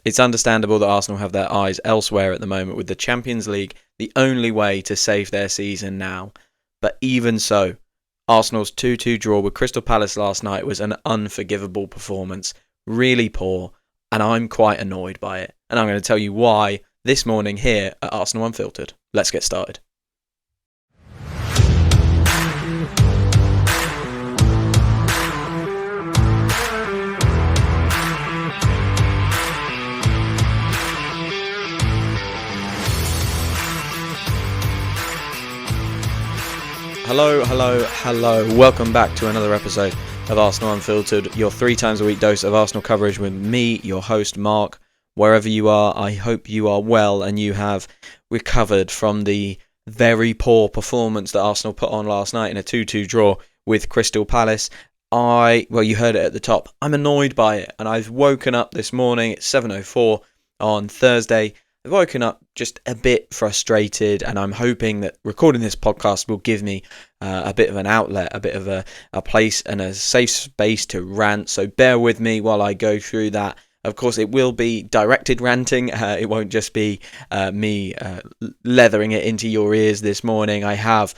It's understandable that Arsenal have their eyes elsewhere at the moment, with the Champions League the only way to save their season now. But even so, Arsenal's 2-2 draw with Crystal Palace last night was an unforgivable performance. Really poor, and I'm quite annoyed by it. And I'm going to tell you why this morning here at Arsenal Unfiltered. Let's get started. Hello. Welcome back to another episode of Arsenal Unfiltered, your 3 times a week dose of Arsenal coverage with me, your host Mark. Wherever you are, I hope you are well and you have recovered from the very poor performance that Arsenal put on last night in a 2-2 draw with Crystal Palace. You heard it at the top. I'm annoyed by it, and I've woken up this morning at 7:04 on Thursday. I've woken up just a bit frustrated, and I'm hoping that recording this podcast will give me a bit of an outlet, a bit of a place and a safe space to rant. So bear with me while I go through that. Of course, it will be directed ranting. It won't just be me leathering it into your ears this morning. I have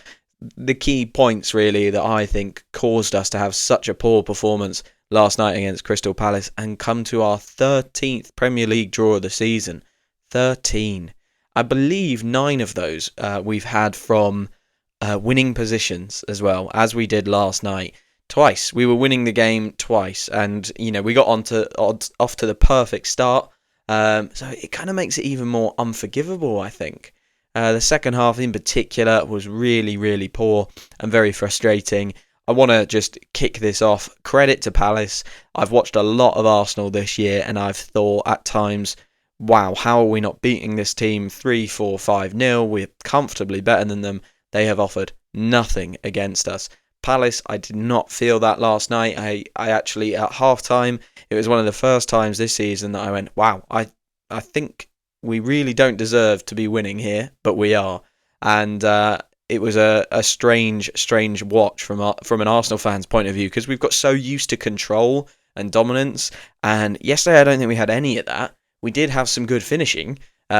the key points, really, that I think caused us to have such a poor performance last night against Crystal Palace and come to our 13th Premier League draw of the season. 13. I believe 9 of those we've had from winning positions as well, as we did last night. Twice. We were winning the game twice, and we got off to the perfect start. So it kind of makes it even more unforgivable, I think. The second half in particular was really, really poor and very frustrating. I want to just kick this off. Credit to Palace. I've watched a lot of Arsenal this year, and I've thought at times, wow, how are we not beating this team 3-4, 5-0? We're comfortably better than them. They have offered nothing against us. Palace, I did not feel that last night. I actually, at half-time, it was one of the first times this season that I went, wow, I think we really don't deserve to be winning here, but we are. And it was a strange watch from an Arsenal fan's point of view, because we've got so used to control and dominance. And yesterday, I don't think we had any of that. We did have some good finishing,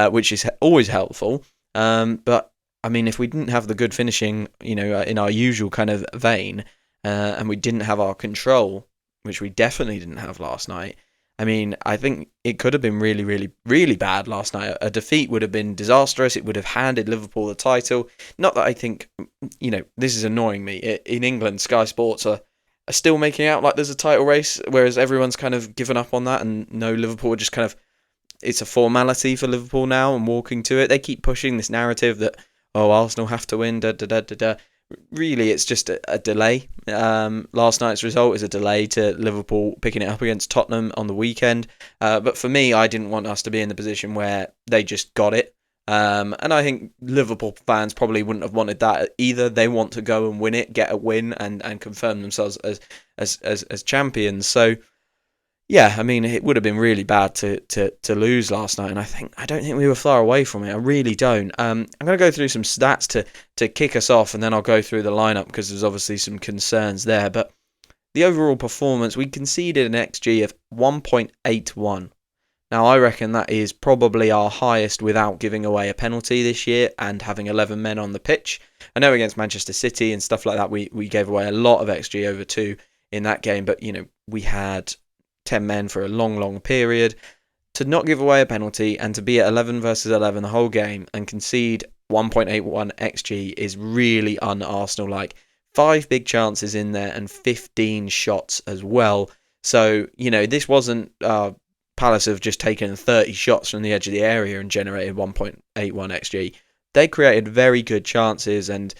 which is always helpful. But I mean, if we didn't have the good finishing, in our usual kind of vein, and we didn't have our control, which we definitely didn't have last night, I mean, I think it could have been really, really, really bad last night. A defeat would have been disastrous. It would have handed Liverpool the title. Not that I think, this is annoying me. In England, Sky Sports are still making out like there's a title race, whereas everyone's kind of given up on that, and Liverpool are just kind of, it's a formality for Liverpool now and walking to it. They keep pushing this narrative that, Arsenal have to win, Really, it's just a delay. Last night's result is a delay to Liverpool picking it up against Tottenham on the weekend. But for me, I didn't want us to be in the position where they just got it. And I think Liverpool fans probably wouldn't have wanted that either. They want to go and win it, get a win, and confirm themselves as champions. So, yeah, I mean, it would have been really bad to lose last night, and I don't think we were far away from it. I really don't. I'm going to go through some stats to kick us off, and then I'll go through the lineup because there's obviously some concerns there. But the overall performance, we conceded an XG of 1.81. Now, I reckon that is probably our highest without giving away a penalty this year and having 11 men on the pitch. I know against Manchester City and stuff like that, we gave away a lot of XG over 2 in that game, but we had 10 men for a long period. To not give away a penalty and to be at 11 versus 11 the whole game and concede 1.81 XG is really un-Arsenal-like. 5 big chances in there and 15 shots as well. So, this wasn't Palace have just taken 30 shots from the edge of the area and generated 1.81 XG. They created very good chances, and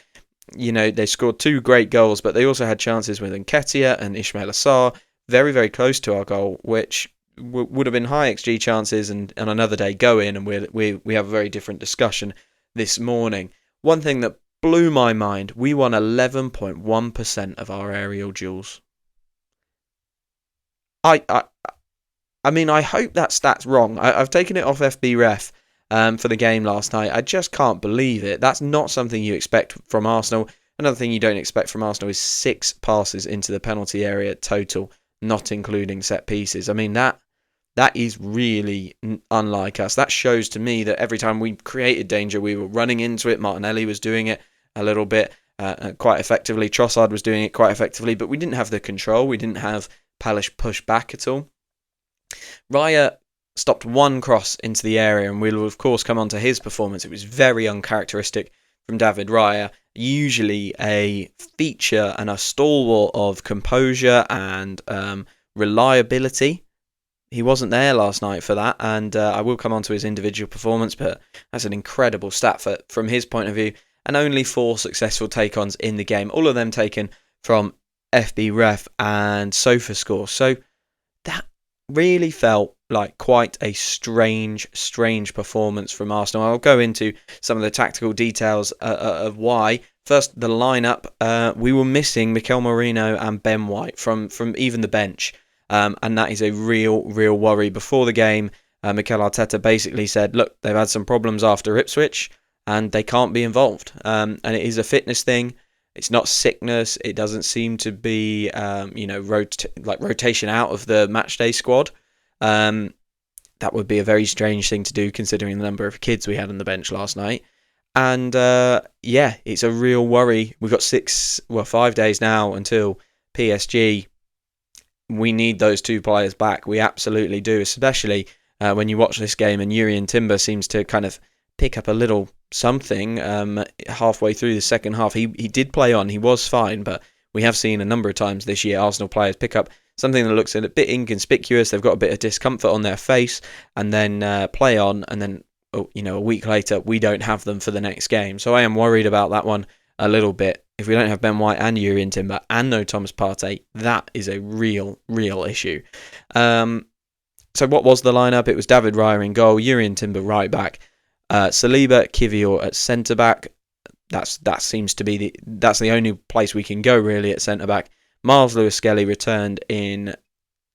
they scored 2 great goals, but they also had chances with Nketiah and Ismail Assar, very, very close to our goal, which would have been high XG chances, and another day go in, and we have a very different discussion this morning. One thing that blew my mind, we won 11.1% of our aerial duels. I mean, I hope that stat's wrong. I've taken it off FBref for the game last night. I just can't believe it. That's not something you expect from Arsenal. Another thing you don't expect from Arsenal is 6 passes into the penalty area total, not including set pieces. I mean, that That is really unlike us. That shows to me that every time we created danger, we were running into it. Martinelli was doing it a little bit quite effectively. Trossard was doing it quite effectively, but we didn't have the control. We didn't have Palace push back at all. Raya stopped one cross into the area, and we'll of course come on to his performance. It was very uncharacteristic from David Raya. Usually a feature and a stalwart of composure and reliability. He wasn't there last night for that, and I will come on to his individual performance, but that's an incredible stat from his point of view. And only 4 successful take-ons in the game, all of them taken from FB Ref and SofaScore. So that really felt like quite a strange performance from Arsenal. I'll go into some of the tactical details of why. First, the lineup. We were missing Mikel Merino and Ben White from even the bench. And that is a real worry. Before the game, Mikel Arteta basically said, look, they've had some problems after Ipswich and they can't be involved. And it is a fitness thing. It's not sickness. It doesn't seem to be, rotation out of the matchday squad. That would be a very strange thing to do considering the number of kids we had on the bench last night. And it's a real worry. We've got 5 days now until PSG. We need those 2 players back. We absolutely do, especially when you watch this game and Jurrien Timber seems to kind of pick up a little something halfway through the second half. He did play on. He was fine, but we have seen a number of times this year Arsenal players pick up something that looks a bit inconspicuous. They've got a bit of discomfort on their face and then play on, and then a week later we don't have them for the next game. So I am worried about that one a little bit. If we don't have Ben White and Jurrien Timber and no Thomas Partey, that is a real issue. So what was the lineup? It was David Raya in goal, Jurrien Timber right back, Saliba, Kivior at centre back. That seems to be that's the only place we can go really at centre back. Miles Lewis-Skelly returned in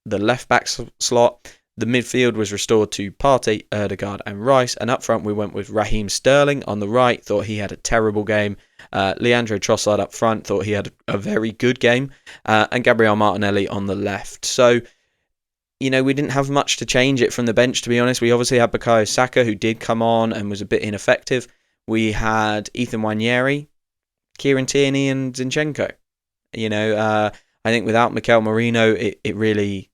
the left back slot. The midfield was restored to Partey, Ødegaard and Rice, and up front we went with Raheem Sterling on the right. Thought he had a terrible game. Leandro Trossard up front, thought he had a very good game, and Gabriel Martinelli on the left. So, we didn't have much to change it from the bench, to be honest. We obviously had Bukayo Saka, who did come on and was a bit ineffective. We had Ethan Nwaneri, Kieran Tierney and Zinchenko. I think without Mikel Merino, it really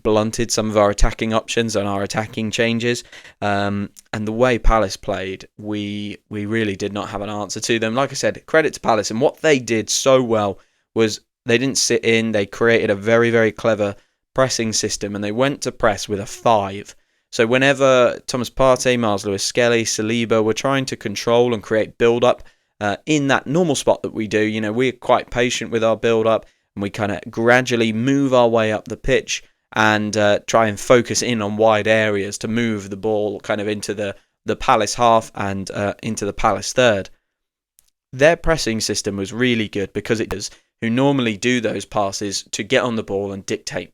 blunted some of our attacking options and our attacking changes. And the way Palace played, we really did not have an answer to them. Like I said, credit to Palace. And what they did so well was they didn't sit in. They created a very, very clever pressing system, and they went to press with a 5. So whenever Thomas Partey, Miles Lewis-Skelly, Saliba were trying to control and create build-up in that normal spot that we do, we're quite patient with our build-up, and we kind of gradually move our way up the pitch and try and focus in on wide areas to move the ball kind of into the Palace half and into the Palace third. Their pressing system was really good because it is who normally do those passes to get on the ball and dictate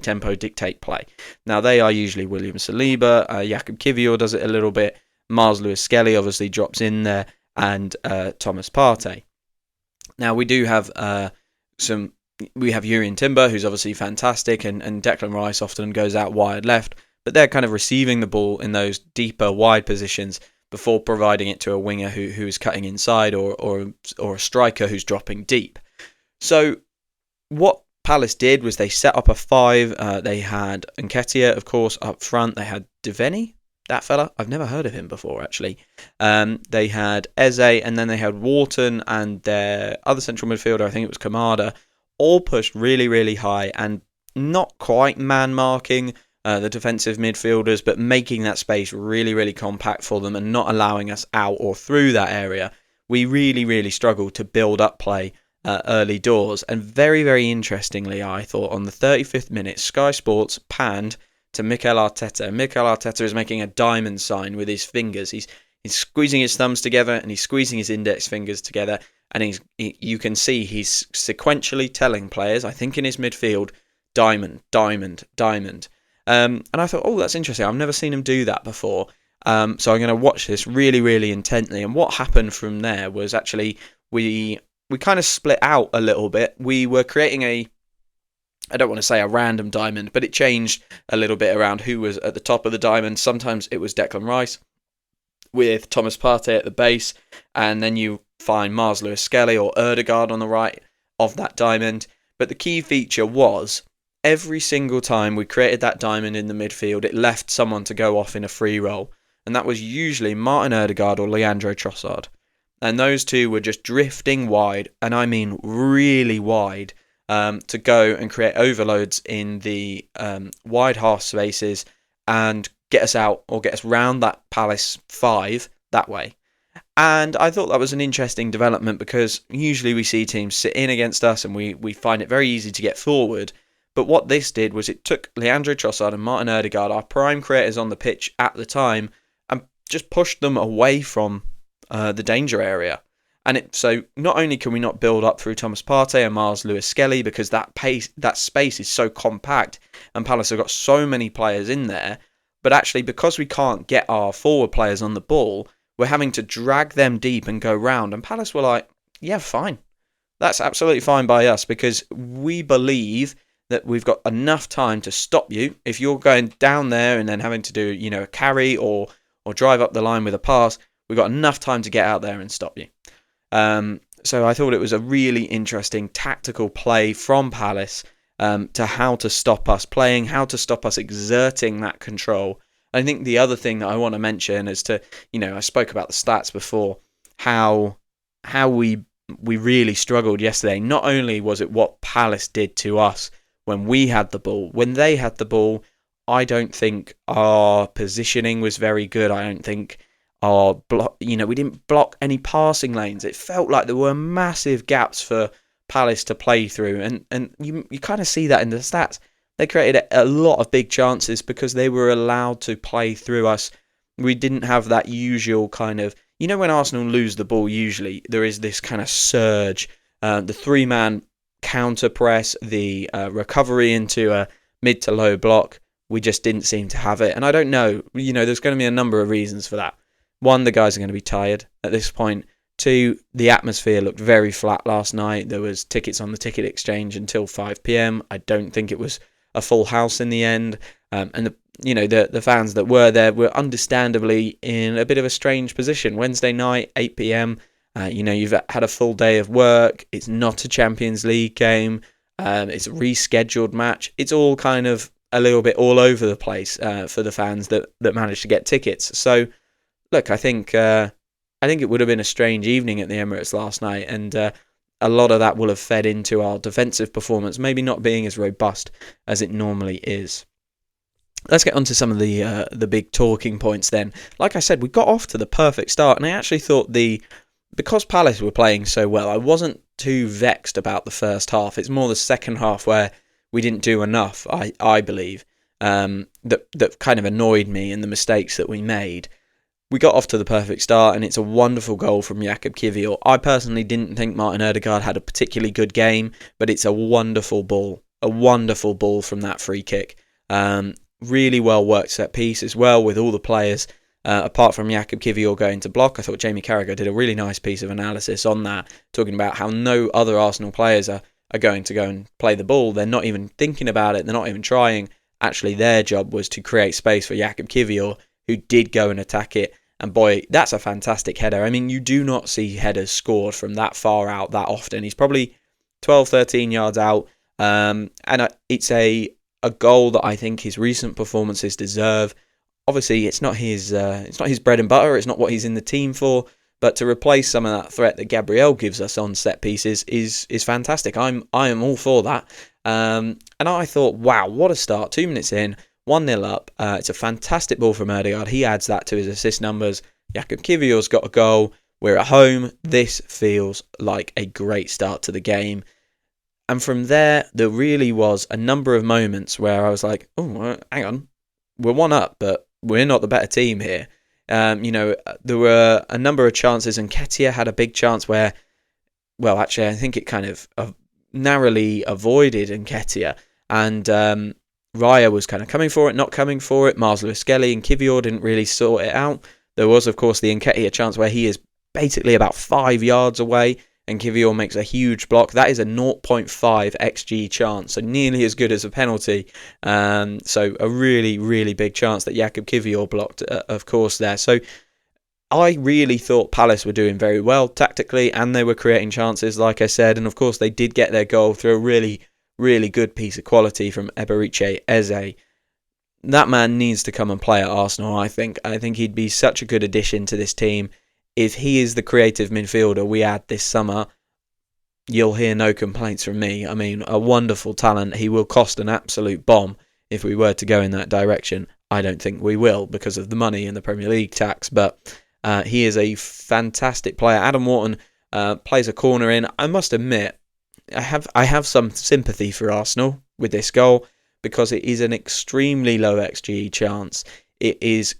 tempo, dictate play. Now, they are usually William Saliba, Jakub Kivior does it a little bit, Miles Lewis-Skelly obviously drops in there, and Thomas Partey. Now, we do have we have Jurrien Timber, who's obviously fantastic, and Declan Rice often goes out wide left, but they're kind of receiving the ball in those deeper, wide positions before providing it to a winger who's cutting inside or a striker who's dropping deep. So what Palace did was they set up a 5. They had Nketiah, of course, up front. They had Deveni, that fella. I've never heard of him before, actually. They had Eze, and then they had Wharton and their other central midfielder, I think it was Kamada, all pushed really, really high and not quite man-marking the defensive midfielders, but making that space really, really compact for them and not allowing us out or through that area. We really, really struggled to build up play early doors. And very, very interestingly, I thought on the 35th minute, Sky Sports panned to Mikel Arteta. Mikel Arteta is making a diamond sign with his fingers. He's squeezing his thumbs together and he's squeezing his index fingers together. And you can see he's sequentially telling players, I think in his midfield, diamond, diamond, diamond. And I thought, oh, that's interesting. I've never seen him do that before. So I'm going to watch this really, really intently. And what happened from there was actually we kind of split out a little bit. We were creating I don't want to say a random diamond, but it changed a little bit around who was at the top of the diamond. Sometimes it was Declan Rice with Thomas Partey at the base, and then you find Mars Lewis-Skelly or Ødegaard on the right of that diamond. But the key feature was every single time we created that diamond in the midfield, it left someone to go off in a free roll, and that was usually Martin Ødegaard or Leandro Trossard. And those two were just drifting wide, and I mean really wide, to go and create overloads in the wide half spaces and get us out or get us round that Palace 5 that way. And I thought that was an interesting development because usually we see teams sit in against us and we find it very easy to get forward. But what this did was it took Leandro Trossard and Martin Ødegaard, our prime creators on the pitch at the time, and just pushed them away from the danger area. And so not only can we not build up through Thomas Partey and Mars Lewis-Skelly because that space is so compact and Palace have got so many players in there, but actually because we can't get our forward players on the ball, we're having to drag them deep and go round. And Palace were like, yeah, fine. That's absolutely fine by us because we believe that we've got enough time to stop you. If you're going down there and then having to do, a carry or drive up the line with a pass, we've got enough time to get out there and stop you. So I thought it was a really interesting tactical play from Palace to how to stop us playing, how to stop us exerting that control. I think the other thing that I want to mention is to, I spoke about the stats before, how we really struggled yesterday. Not only was it what Palace did to us when we had the ball, when they had the ball, I don't think our positioning was very good. I don't think we didn't block any passing lanes. It felt like there were massive gaps for Palace to play through, and you kind of see that in the stats. They created a lot of big chances because they were allowed to play through us. We didn't have that usual kind of, when Arsenal lose the ball, usually there is this kind of surge, the three-man counter press, the recovery into a mid to low block. We just didn't seem to have it, and I don't know. There's going to be a number of reasons for that. One, the guys are going to be tired at this point. Two, the atmosphere looked very flat last night. There was tickets on the ticket exchange until 5 p.m. I don't think it was a full house in the end. And the fans that were there were understandably in a bit of a strange position. Wednesday night, 8 p.m. You've had a full day of work. It's not a Champions League game. It's a rescheduled match. It's all kind of a little bit all over the place for the fans that managed to get tickets. So, look, I think it would have been a strange evening at the Emirates last night, and a lot of that will have fed into our defensive performance, maybe not being as robust as it normally is. Let's get on to some of the big talking points then. Like I said, we got off to the perfect start, and I actually thought because Palace were playing so well, I wasn't too vexed about the first half. It's more the second half where we didn't do enough, I believe, that kind of annoyed me and the mistakes that we made. We got off to the perfect start, and it's a wonderful goal from Jakub Kiwior. I personally didn't think Martin Ødegaard had a particularly good game, but it's a wonderful ball from that free kick. Really well worked set piece as well with all the players. Apart from Jakub Kiwior going to block, I thought Jamie Carragher did a really nice piece of analysis on that, talking about how no other Arsenal players are going to go and play the ball. They're not even thinking about it. They're not even trying. Actually, their job was to create space for Jakub Kiwior, who did go and attack it. And boy, that's a fantastic header. I mean, you do not see headers scored from that far out that often. He's probably 12, 13 yards out. And it's a goal that I think his recent performances deserve. Obviously, it's not his bread and butter. It's not what he's in the team for. But to replace some of that threat that Gabriel gives us on set pieces is fantastic. I am all for that. And I thought, wow, what a start. 2 minutes in, 1-0 up. It's a fantastic ball from Ødegaard. He adds that to his assist numbers. Jakub Kiwior's got a goal. We're at home. This feels like a great start to the game. And from there really was a number of moments where I was like, oh, hang on. We're 1 up, but we're not the better team here. There were a number of chances, and Nketiah had a big chance where, well, actually, I think it kind of narrowly avoided Nketiah. And Raya was kind of coming for it, not coming for it. Mars Lewis-Skelly and Kiwior didn't really sort it out. There was, of course, the Nketiah chance where he is basically about 5 yards away, and Kivior makes a huge block. That is a 0.5 XG chance, so nearly as good as a penalty. So a really, really big chance that Jakub Kivior blocked, of course, there. So I really thought Palace were doing very well tactically, and they were creating chances, like I said. And of course, they did get their goal through a really, really good piece of quality from Eberiche Eze. That man needs to come and play at Arsenal, I think. I think he'd be such a good addition to this team. If he is the creative midfielder we add this summer, you'll hear no complaints from me. I mean, a wonderful talent. He will cost an absolute bomb if we were to go in that direction. I don't think we will because of the money and the Premier League tax, but he is a fantastic player. Adam Wharton plays a corner in. I must admit, I have some sympathy for Arsenal with this goal, because it is an extremely low XG chance. It is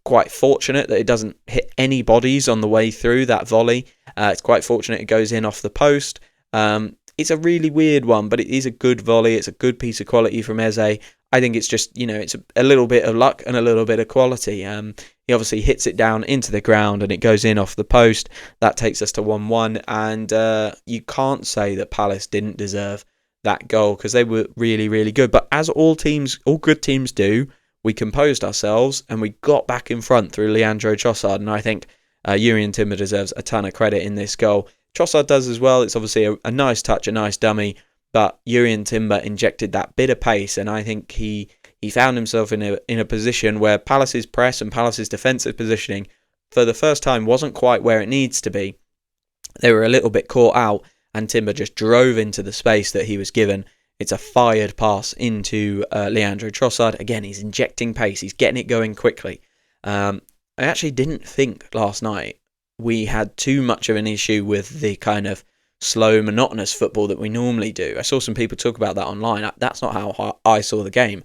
quite fortunate that it doesn't hit any bodies on the way through that volley. It's quite fortunate it goes in off the post. It's a really weird one, but it is a good volley. It's a good piece of quality from Eze. I think it's just, it's a little bit of luck and a little bit of quality. He obviously hits it down into the ground and it goes in off the post. That takes us to 1-1, and you can't say that Palace didn't deserve that goal, because they were really, really good. But as all good teams do, we composed ourselves and we got back in front through Leandro Trossard, and I think Jurrien Timber deserves a ton of credit in this goal. Trossard does as well. It's obviously a nice touch, a nice dummy, but Jurrien Timber injected that bit of pace, and I think he found himself in a position where Palace's press and Palace's defensive positioning for the first time wasn't quite where it needs to be. They were a little bit caught out, and Timber just drove into the space that he was given. It's a fired pass into Leandro Trossard. Again, he's injecting pace. He's getting it going quickly. I actually didn't think last night we had too much of an issue with the kind of slow, monotonous football that we normally do. I saw some people talk about that online. That's not how I saw the game.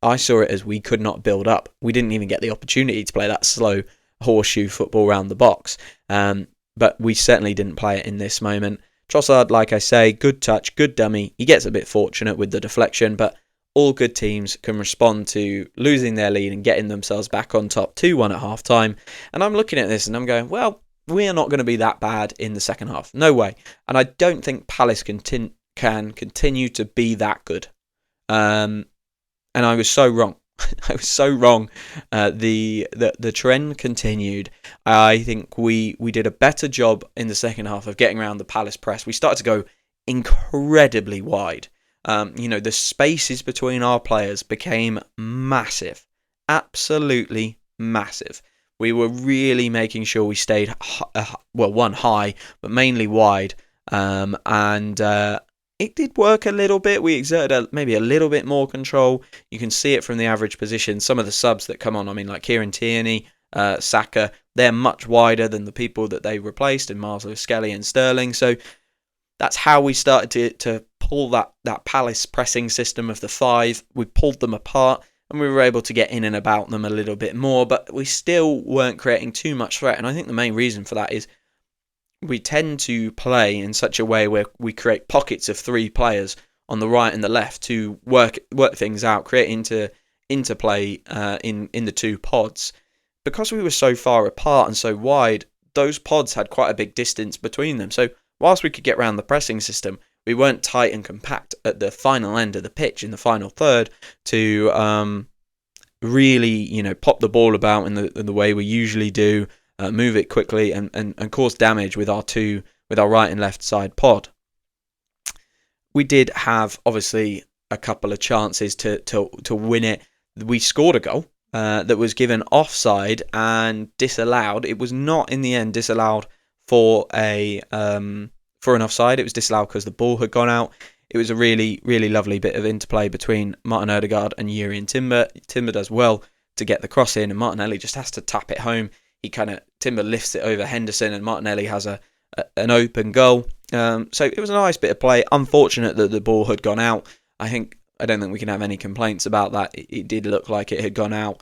I saw it as we could not build up. We didn't even get the opportunity to play that slow horseshoe football around the box. But we certainly didn't play it in this moment. Trossard, like I say, good touch, good dummy. He gets a bit fortunate with the deflection, but all good teams can respond to losing their lead and getting themselves back on top 2-1 at half time. And I'm looking at this and I'm going, well, we are not going to be that bad in the second half. No way. And I don't think Palace can continue to be that good. And I was so wrong. I was so wrong. The trend continued. I think we did a better job in the second half of getting around the Palace press. We started to go incredibly wide. The spaces between our players became massive. Absolutely massive. We were really making sure we stayed, high, but mainly wide. It did work a little bit. We exerted maybe a little bit more control. You can see it from the average position. Some of the subs that come on, like Kieran Tierney, Saka, they're much wider than the people that they replaced in Marcelo Skelly and Sterling. So that's how we started to pull that Palace pressing system of the five. We pulled them apart and we were able to get in and about them a little bit more, but we still weren't creating too much threat. And I think the main reason for that is we tend to play in such a way where we create pockets of three players on the right and the left to work things out, create interplay in the two pods. Because we were so far apart and so wide, those pods had quite a big distance between them. So whilst we could get around the pressing system, we weren't tight and compact at the final end of the pitch in the final third to really, pop the ball about in the way we usually do. Move it quickly and cause damage with our right and left side pod. We did have obviously a couple of chances to win it. We scored a goal that was given offside and disallowed. It was not in the end disallowed for an offside. It was disallowed because the ball had gone out. It was a really, really lovely bit of interplay between Martin Ødegaard and Jurrien Timber. Timber does well to get the cross in, and Martinelli just has to tap it home. Timber lifts it over Henderson, and Martinelli has an open goal. So it was a nice bit of play. Unfortunate that the ball had gone out. I don't think we can have any complaints about that. It did look like it had gone out.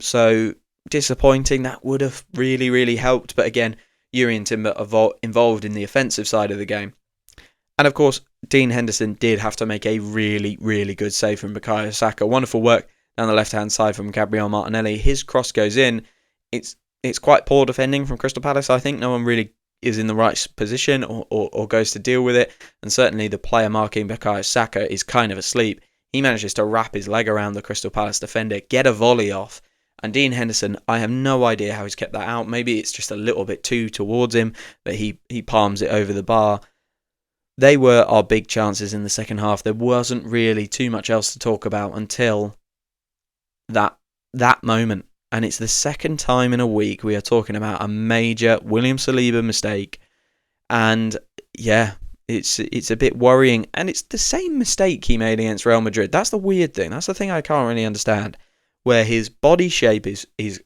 So disappointing. That would have really, really helped. But again, Jurrien Timber involved in the offensive side of the game. And of course, Dean Henderson did have to make a really, really good save from Bukayo Saka. Wonderful work down the left-hand side from Gabriel Martinelli. His cross goes in. It's quite poor defending from Crystal Palace, I think. No one really is in the right position or goes to deal with it. And certainly the player marking Bukayo Saka is kind of asleep. He manages to wrap his leg around the Crystal Palace defender, get a volley off. And Dean Henderson, I have no idea how he's kept that out. Maybe it's just a little bit too towards him, but he palms it over the bar. They were our big chances in the second half. There wasn't really too much else to talk about until that moment. And it's the second time in a week we are talking about a major William Saliba mistake. And yeah, it's a bit worrying. And it's the same mistake he made against Real Madrid. That's the weird thing. That's the thing I can't really understand. Where his body shape is he's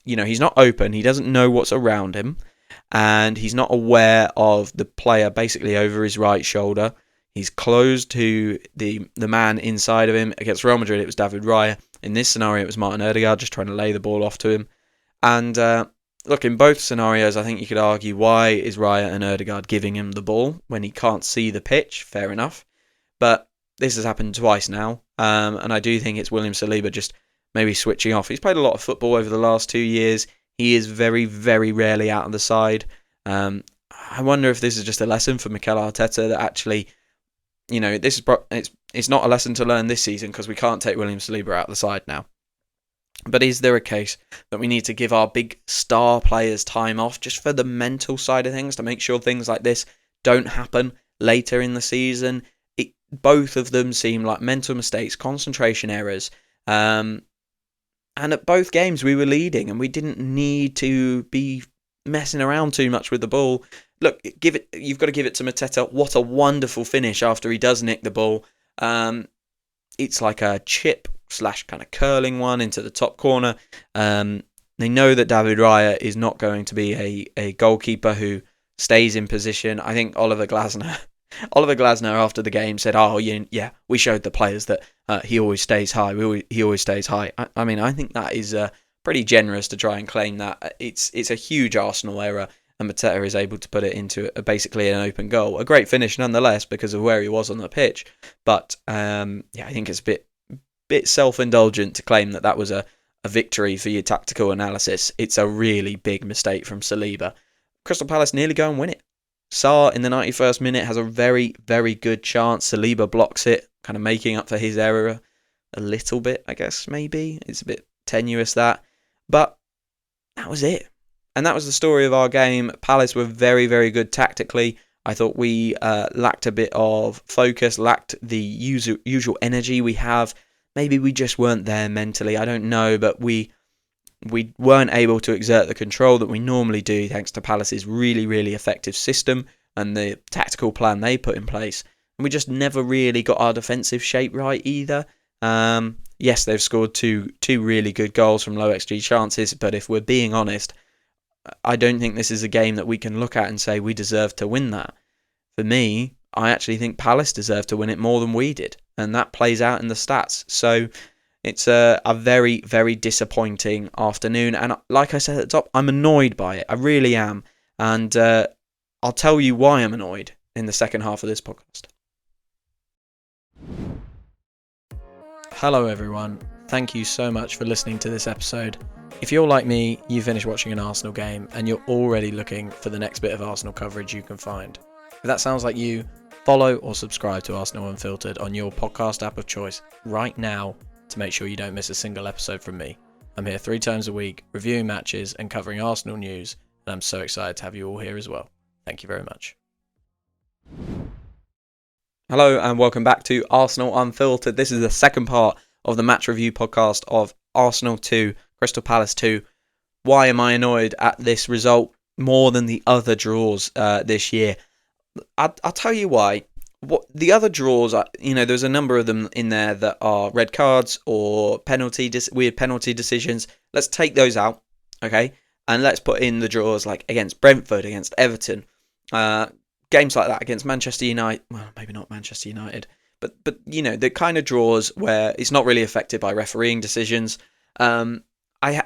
not open. He doesn't know what's around him. And he's not aware of the player basically over his right shoulder. He's closed to the man inside of him. Against Real Madrid, it was David Raya. In this scenario, it was Martin Odegaard just trying to lay the ball off to him. And look, in both scenarios, I think you could argue, why is Raya and Odegaard giving him the ball when he can't see the pitch? Fair enough. But this has happened twice now. And I do think it's William Saliba just maybe switching off. He's played a lot of football over the last 2 years. He is very, very rarely out on the side. I wonder if this is just a lesson for Mikel Arteta that actually, it's not a lesson to learn this season because we can't take William Saliba out of the side now. But is there a case that we need to give our big star players time off just for the mental side of things to make sure things like this don't happen later in the season? Both of them seem like mental mistakes, concentration errors. And at both games we were leading and we didn't need to be messing around too much with the ball. Look, you've got to give it to Mateta. What a wonderful finish after he does nick the ball. It's like a chip / kind of curling one into the top corner. They know that David Raya is not going to be a goalkeeper who stays in position. I think Oliver Glasner after the game said, "Oh, yeah, we showed the players that he always stays high. He always stays high." I mean, I think that is pretty generous to try and claim that. It's a huge Arsenal error, and Mateta is able to put it into basically an open goal. A great finish nonetheless because of where he was on the pitch. But I think it's a bit self-indulgent to claim that was a victory for your tactical analysis. It's a really big mistake from Saliba. Crystal Palace nearly go and win it. Sarr in the 91st minute has a very, very good chance. Saliba blocks it, kind of making up for his error a little bit, I guess, maybe. It's a bit tenuous, that. But that was it. And that was the story of our game. Palace were very, very good tactically. I thought we lacked a bit of focus, lacked the usual energy we have. Maybe we just weren't there mentally. I don't know, but we weren't able to exert the control that we normally do thanks to Palace's really, really effective system and the tactical plan they put in place. And we just never really got our defensive shape right either. Yes, they've scored two really good goals from low XG chances, but if we're being honest, I don't think this is a game that we can look at and say we deserve to win that. For me, I actually think Palace deserved to win it more than we did, and that plays out in the stats. So it's a very, very disappointing afternoon. And like I said at the top, I'm annoyed by it. I really am. And I'll tell you why I'm annoyed in the second half of this podcast. Hello, everyone. Thank you so much for listening to this episode. If you're like me, you finished watching an Arsenal game and you're already looking for the next bit of Arsenal coverage you can find. If that sounds like you, follow or subscribe to Arsenal Unfiltered on your podcast app of choice right now to make sure you don't miss a single episode from me. I'm here 3 times a week, reviewing matches and covering Arsenal news, and I'm so excited to have you all here as well. Thank you very much. Hello and welcome back to Arsenal Unfiltered. This is the second part of the match review podcast of Arsenal 2, Crystal Palace 2. Why am I annoyed at this result more than the other draws this year? I'll tell you why. What the other draws are, there's a number of them in there that are red cards or weird penalty decisions. Let's take those out, okay? And let's put in the draws like against Brentford, against Everton, games like that, against Manchester United. Well, maybe not Manchester United, but the kind of draws where it's not really affected by refereeing decisions. I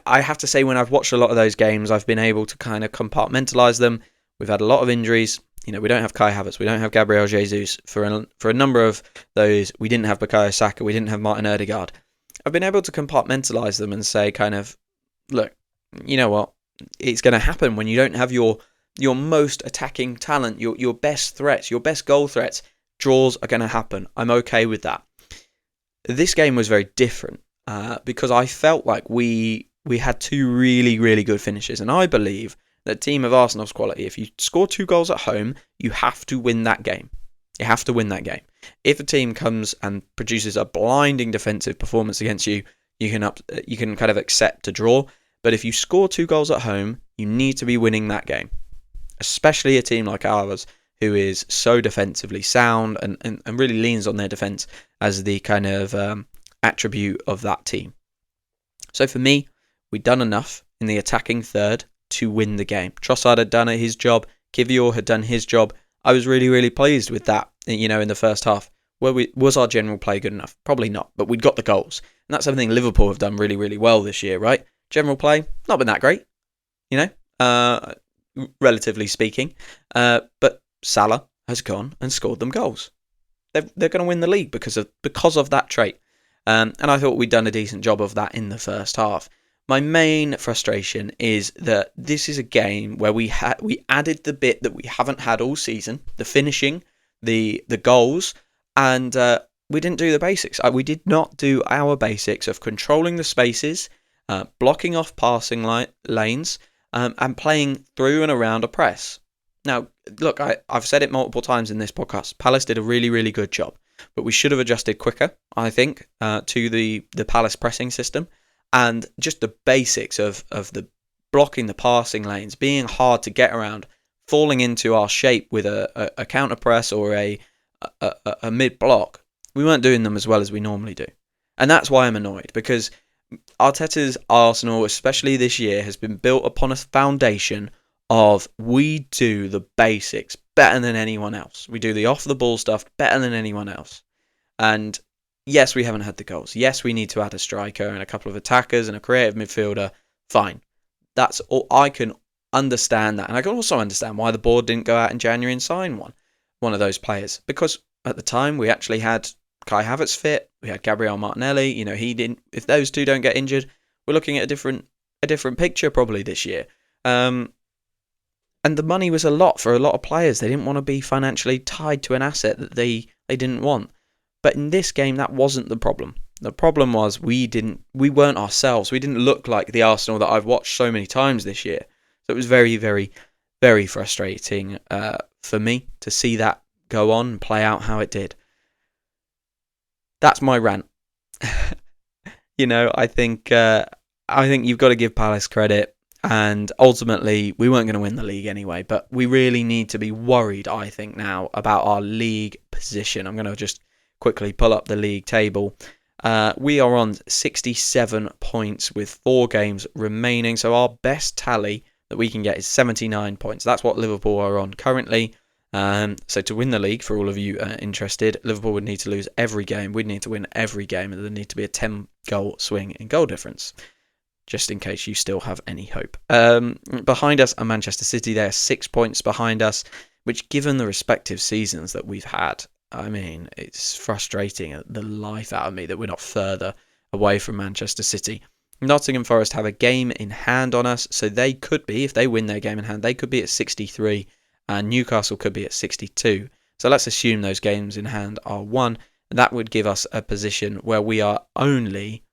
have to say, when I've watched a lot of those games, I've been able to kind of compartmentalize them. We've had a lot of injuries. We don't have Kai Havertz, we don't have Gabriel Jesus. For a number of those, we didn't have Bukayo Saka, we didn't have Martin Odegaard. I've been able to compartmentalise them and say kind of, look, you know what, it's going to happen when you don't have your your most attacking talent, your best threats, your best goal threats, draws are going to happen. I'm okay with that. This game was very different because I felt like we had two really, really good finishes. And I believe that a team of Arsenal's quality, if you score 2 goals at home, you have to win that game. You have to win that game. If a team comes and produces a blinding defensive performance against you, you can kind of accept a draw. But if you score 2 goals at home, you need to be winning that game. Especially a team like ours, who is so defensively sound and really leans on their defence as the kind of attribute of that team. So for me, we'd done enough in the attacking third to win the game. Trossard had done his job. Kivior had done his job. I was really, really pleased with that, in the first half. Was our general play good enough? Probably not, but we'd got the goals. And that's something Liverpool have done really, really well this year, right? General play, not been that great, relatively speaking. But Salah has gone and scored them goals. They're going to win the league because of that trait. And I thought we'd done a decent job of that in the first half. My main frustration is that this is a game where we added the bit that we haven't had all season, the finishing, the goals, and we didn't do the basics. We did not do our basics of controlling the spaces, blocking off passing lanes, and playing through and around a press. Now, look, I've said it multiple times in this podcast. Palace did a really, really good job, but we should have adjusted quicker, I think, to the Palace pressing system. And just the basics of the blocking the passing lanes, being hard to get around, falling into our shape with a counter press or a mid block, we weren't doing them as well as we normally do. And that's why I'm annoyed, because Arteta's Arsenal, especially this year, has been built upon a foundation of we do the basics better than anyone else. We do the off-the-ball stuff better than anyone else. And yes, we haven't had the goals. Yes, we need to add a striker and a couple of attackers and a creative midfielder. Fine. That's all. I can understand that. And I can also understand why the board didn't go out in January and sign one of those players. Because at the time, we actually had Kai Havertz fit. We had Gabriel Martinelli. He didn't. If those two don't get injured, we're looking at a different picture probably this year. And the money was a lot for a lot of players. They didn't want to be financially tied to an asset that they didn't want. But in this game, that wasn't the problem. The problem was we weren't ourselves. We didn't look like the Arsenal that I've watched so many times this year. So it was very, very, very frustrating for me to see that go on and play out how it did. That's my rant. I think you've got to give Palace credit. And ultimately, we weren't going to win the league anyway. But we really need to be worried, I think, now about our league position. I'm going to just quickly pull up the league table. We are on 67 points with 4 games remaining. So our best tally that we can get is 79 points. That's what Liverpool are on currently. So to win the league, for all of you interested, Liverpool would need to lose every game. We'd need to win every game. And there need to be a 10-goal swing in goal difference, just in case you still have any hope. Behind us are Manchester City. They're 6 points behind us, which, given the respective seasons that we've had, it's frustrating the life out of me that we're not further away from Manchester City. Nottingham Forest have a game in hand on us, so they could be, if they win their game in hand, they could be at 63, and Newcastle could be at 62. So let's assume those games in hand are won. That would give us a position where we are only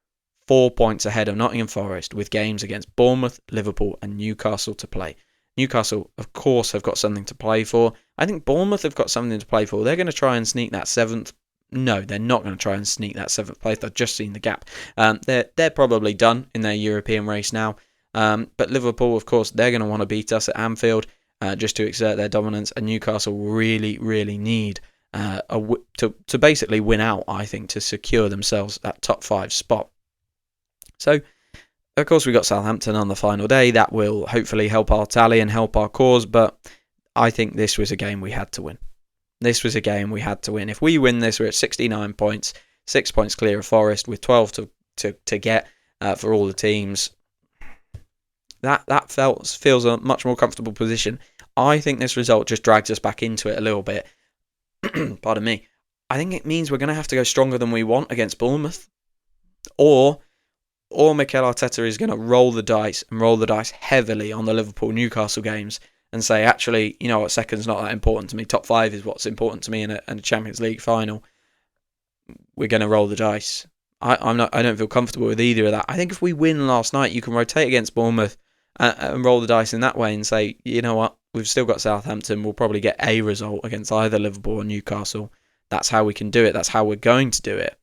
4 points ahead of Nottingham Forest, with games against Bournemouth, Liverpool and Newcastle to play. Newcastle, of course, have got something to play for. I think Bournemouth have got something to play for. They're going to try and sneak that 7th. No, they're not going to try and sneak that 7th place. They've just seen the gap. They're probably done in their European race now. But Liverpool, of course, they're going to want to beat us at Anfield just to exert their dominance. And Newcastle really, really need to basically win out, I think, to secure themselves that top 5 spot. So, of course, we got Southampton on the final day. That will hopefully help our tally and help our cause. But I think this was a game we had to win. This was a game we had to win. If we win this, we're at 69 points, 6 points clear of Forest, with 12 to get for all the teams. That feels a much more comfortable position. I think this result just drags us back into it a little bit. Pardon me. I think it means we're going to have to go stronger than we want against Bournemouth. Or Mikel Arteta is going to roll the dice heavily on the Liverpool-Newcastle games and say, actually, you know what, second's not that important to me. Top 5 is what's important to me in a Champions League final. We're going to roll the dice. I don't feel comfortable with either of that. I think if we win last night, you can rotate against Bournemouth and roll the dice in that way and say, you know what, we've still got Southampton. We'll probably get a result against either Liverpool or Newcastle. That's how we can do it. That's how we're going to do it.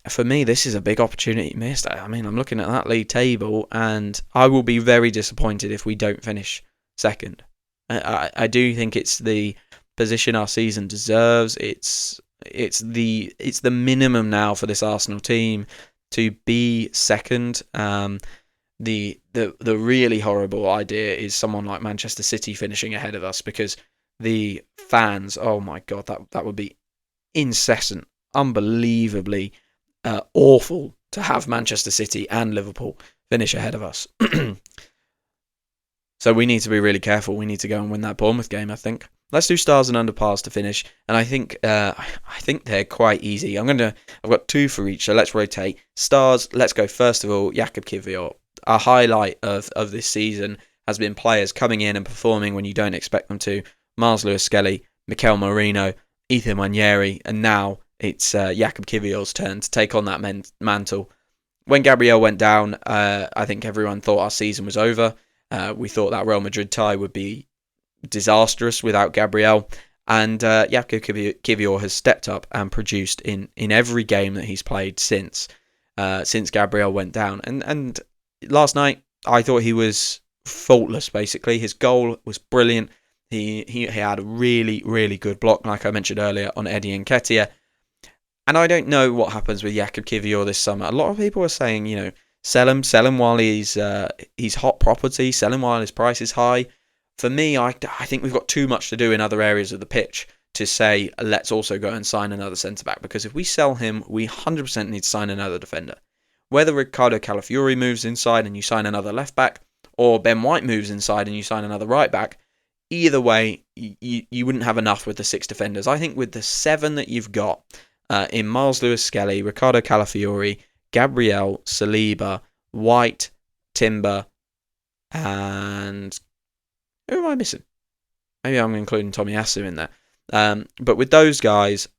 For me, this is a big opportunity missed. I mean, I'm looking at that league table, and I will be very disappointed if we don't finish second. I do think it's the position our season deserves. It's the minimum now for this Arsenal team to be second. The really horrible idea is someone like Manchester City finishing ahead of us, because the fans, oh my God, that would be incessant, unbelievably awful to have Manchester City and Liverpool finish ahead of us. So we need to be really careful. We need to go and win that Bournemouth game, I think. Let's do stars and underpars to finish, and I think they're quite easy. I've got 2 for each, so let's rotate. Stars, let's go first of all, Jakub Kiwior. A highlight of this season has been players coming in and performing when you don't expect them to. Miles Lewis-Skelly, Mikel Merino, Ethan Nwaneri, and now it's Jakub Kiwior's turn to take on that mantle. When Gabriel went down, I think everyone thought our season was over. We thought that Real Madrid tie would be disastrous without Gabriel, and Jakub Kiwior has stepped up and produced in every game that he's played since Gabriel went down. And last night, I thought he was faultless. Basically, his goal was brilliant. He had a really, really good block, like I mentioned earlier, on Eddie Nketiah. And I don't know what happens with Jakub Kiwior this summer. A lot of people are saying, you know, sell him while he's hot property, sell him while his price is high. For me, I think we've got too much to do in other areas of the pitch to say, let's also go and sign another centre-back. Because if we sell him, we 100% need to sign another defender. Whether Ricardo Calafiori moves inside and you sign another left-back, or Ben White moves inside and you sign another right-back, either way, you wouldn't have enough with the 6 defenders. I think with the 7 that you've got, in Miles Lewis-Skelly, Ricardo Calafiori, Gabriel, Saliba, White, Timber, and who am I missing? Maybe I'm including Tomiyasu in there. But with those guys,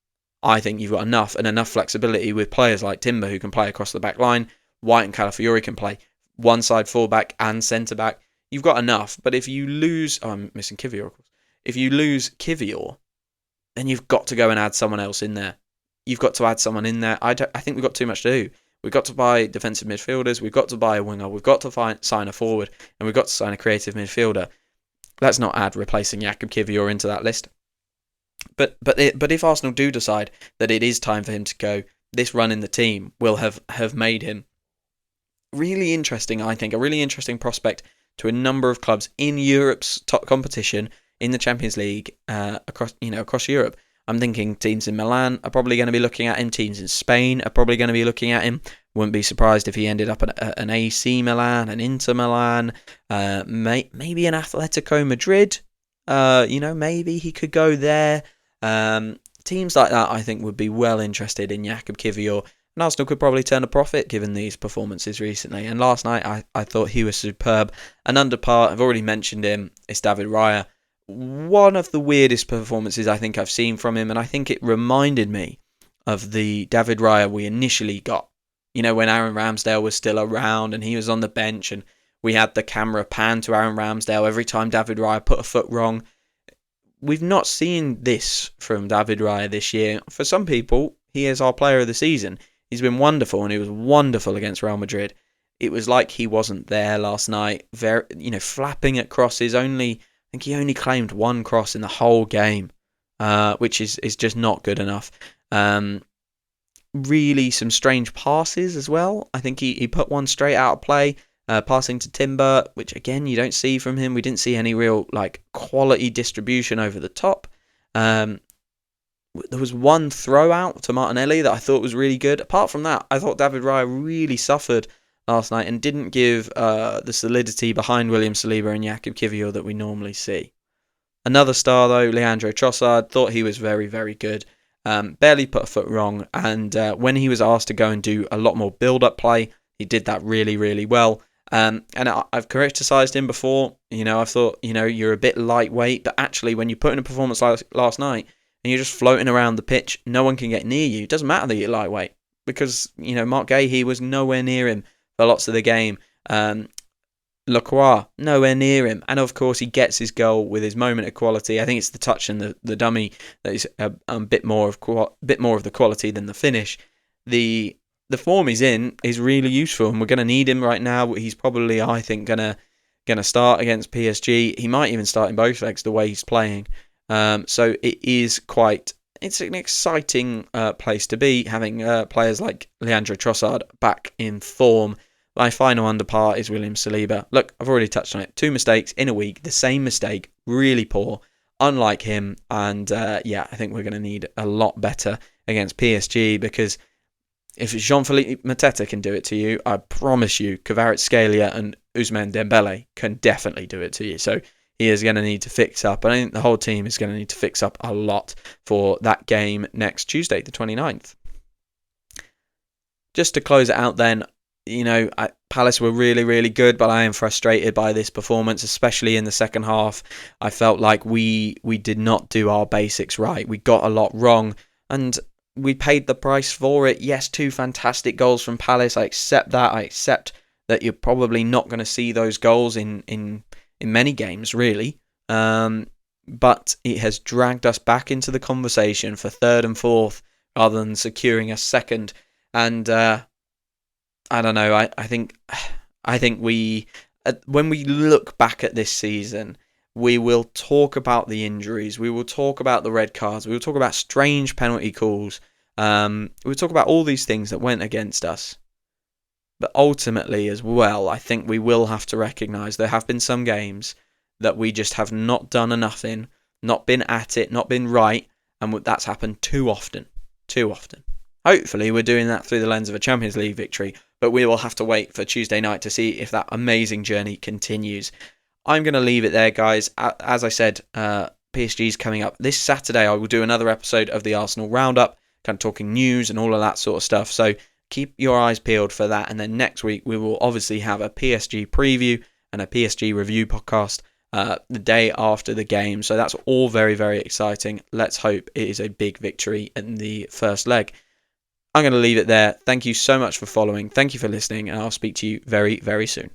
I think you've got enough flexibility with players like Timber, who can play across the back line. White and Calafiori can play one side fullback and centre back. You've got enough. But if you lose, I'm missing Kiwior, of course. If you lose Kiwior, then you've got to go and add someone else in there. You've got to add someone in there. I think we've got too much to do. We've got to buy defensive midfielders. We've got to buy a winger. We've got to sign a forward, and we've got to sign a creative midfielder. Let's not add replacing Jakub Kiwior into that list. But if Arsenal do decide that it is time for him to go, this run in the team will have made him really interesting. I think a really interesting prospect to a number of clubs in Europe's top competition in the Champions League across Europe. I'm thinking teams in Milan are probably going to be looking at him. Teams in Spain are probably going to be looking at him. Wouldn't be surprised if he ended up at an AC Milan, an Inter Milan, maybe an Atletico Madrid. Maybe he could go there. Teams like that, I think, would be well interested in Jakub Kiwior. And Arsenal could probably turn a profit given these performances recently. And last night, I thought he was superb. And under par, I've already mentioned him, it's David Raya. One of the weirdest performances I think I've seen from him, and I think it reminded me of the David Raya we initially got. You know, when Aaron Ramsdale was still around and he was on the bench and we had the camera pan to Aaron Ramsdale every time David Raya put a foot wrong. We've not seen this from David Raya this year. For some people, he is our player of the season. He's been wonderful, and he was wonderful against Real Madrid. It was like he wasn't there last night, flapping at crosses. I think he only claimed 1 cross in the whole game, which is just not good enough. Really some strange passes as well. I think he put one straight out of play, passing to Timber, which again you don't see from him. We didn't see any real quality distribution over the top. There was one throw out to Martinelli that I thought was really good. Apart from that, I thought David Raya really suffered last night and didn't give the solidity behind William Saliba and Jakub Kiwior that we normally see. Another star though, Leandro Trossard, thought he was very, very good. Barely put a foot wrong, and when he was asked to go and do a lot more build-up play, he did that really, really well. And I've criticised him before. I've thought, you're a bit lightweight, but actually when you put in a performance last night and you're just floating around the pitch, no one can get near you. It doesn't matter that you're lightweight because, Mark Gahey was nowhere near him for lots of the game. Lacroix, nowhere near him. And of course, he gets his goal with his moment of quality. I think it's the touch and the dummy that is a bit more of the quality than the finish. The form he's in is really useful, and we're going to need him right now. He's probably, I think, gonna start against PSG. He might even start in both legs the way he's playing. So it's an exciting place to be, having players like Leandro Trossard back in form. My final under par is William Saliba. Look, I've already touched on it. 2 mistakes in a week. The same mistake. Really poor. Unlike him. And I think we're going to need a lot better against PSG, because if Jean-Philippe Mateta can do it to you, I promise you Kvaratskhelia and Ousmane Dembele can definitely do it to you. So he is going to need to fix up. And I think the whole team is going to need to fix up a lot for that game next Tuesday, the 29th. Just to close it out then, Palace were really, really good, but I am frustrated by this performance, especially in the second half. I felt like we did not do our basics right. We got a lot wrong, and we paid the price for it. Yes, 2 fantastic goals from Palace. I accept that. I accept that you're probably not going to see those goals in many games, really. But it has dragged us back into the conversation for 3rd and 4th rather than securing a 2nd. And I don't know. I think we, when we look back at this season, we will talk about the injuries. We will talk about the red cards. We will talk about strange penalty calls. We will talk about all these things that went against us. But ultimately, as well, I think we will have to recognise there have been some games that we just have not done enough in, not been at it, not been right, and that's happened too often. Too often. Hopefully, we're doing that through the lens of a Champions League victory, but we will have to wait for Tuesday night to see if that amazing journey continues. I'm going to leave it there, guys. As I said, PSG's coming up this Saturday. I will do another episode of the Arsenal Roundup, kind of talking news and all of that sort of stuff. So keep your eyes peeled for that. And then next week, we will obviously have a PSG preview and a PSG review podcast the day after the game. So that's all very, very exciting. Let's hope it is a big victory in the first leg. I'm going to leave it there. Thank you so much for following. Thank you for listening, and I'll speak to you very, very soon.